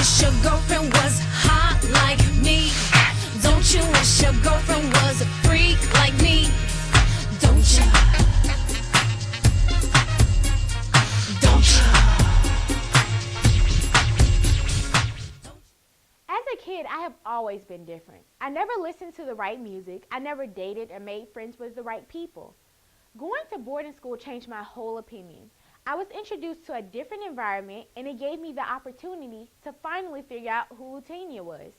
wish your girlfriend was hot like me? Don't you wish your girlfriend was a freak like me? Don't you? Don't you? As a kid, I have always been different. I never listened to the right music. I never dated or made friends with the right people. Going to boarding school changed my whole opinion. I was introduced to a different environment, and it gave me the opportunity to finally figure out who Tanya was.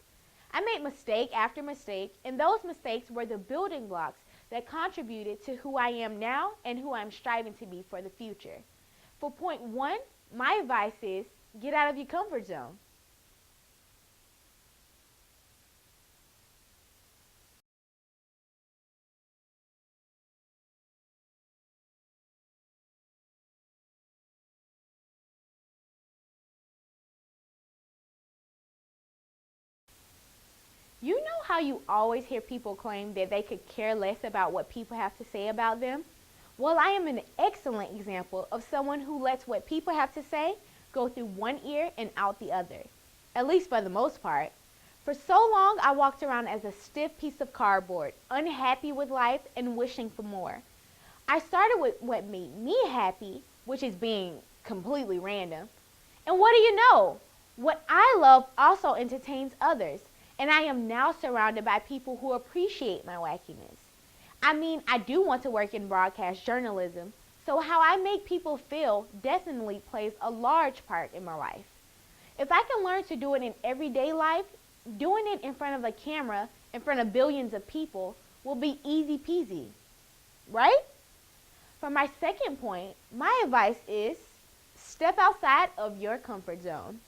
I made mistake after mistake, and those mistakes were the building blocks that contributed to who I am now and who I'm striving to be for the future. For point one, my advice is get out of your comfort zone. You know how you always hear people claim that they could care less about what people have to say about them? Well, I am an excellent example of someone who lets what people have to say go through one ear and out the other, at least for the most part. For so long, I walked around as a stiff piece of cardboard, unhappy with life and wishing for more. I started with what made me happy, which is being completely random. And what do you know? What I love also entertains others. And I am now surrounded by people who appreciate my wackiness. I mean, I do want to work in broadcast journalism, so how I make people feel definitely plays a large part in my life. If I can learn to do it in everyday life, doing it in front of a camera, in front of billions of people, will be easy peasy, right? For my second point, my advice is step outside of your comfort zone.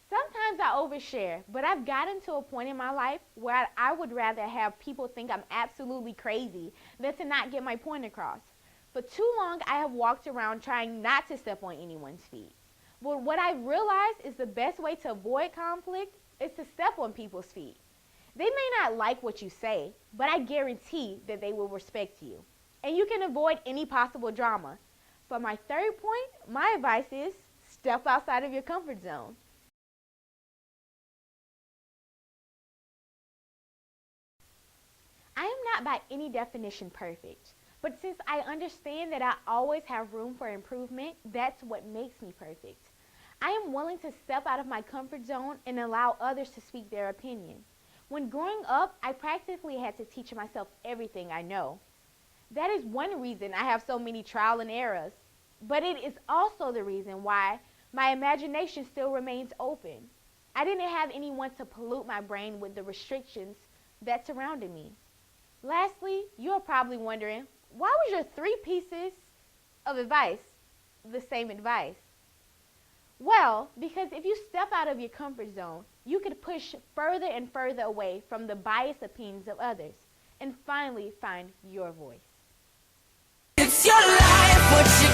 Sometimes I overshare, but I've gotten to a point in my life where I would rather have people think I'm absolutely crazy than to not get my point across. For too long, I have walked around trying not to step on anyone's feet. But what I've realized is the best way to avoid conflict is to step on people's feet. They may not like what you say, but I guarantee that they will respect you. And you can avoid any possible drama. For my third point, my advice is step outside of your comfort zone. I am not by any definition perfect, but since I understand that I always have room for improvement, that's what makes me perfect. I am willing to step out of my comfort zone and allow others to speak their opinion. When growing up, I practically had to teach myself everything I know. That is one reason I have so many trial and errors, but it is also the reason why my imagination still remains open. I didn't have anyone to pollute my brain with the restrictions that surrounded me. Lastly, you are probably wondering, why was your 3 pieces of advice the same advice? Well, because if you step out of your comfort zone, you could push further and further away from the biased opinions of others and finally find your voice. It's your life, what you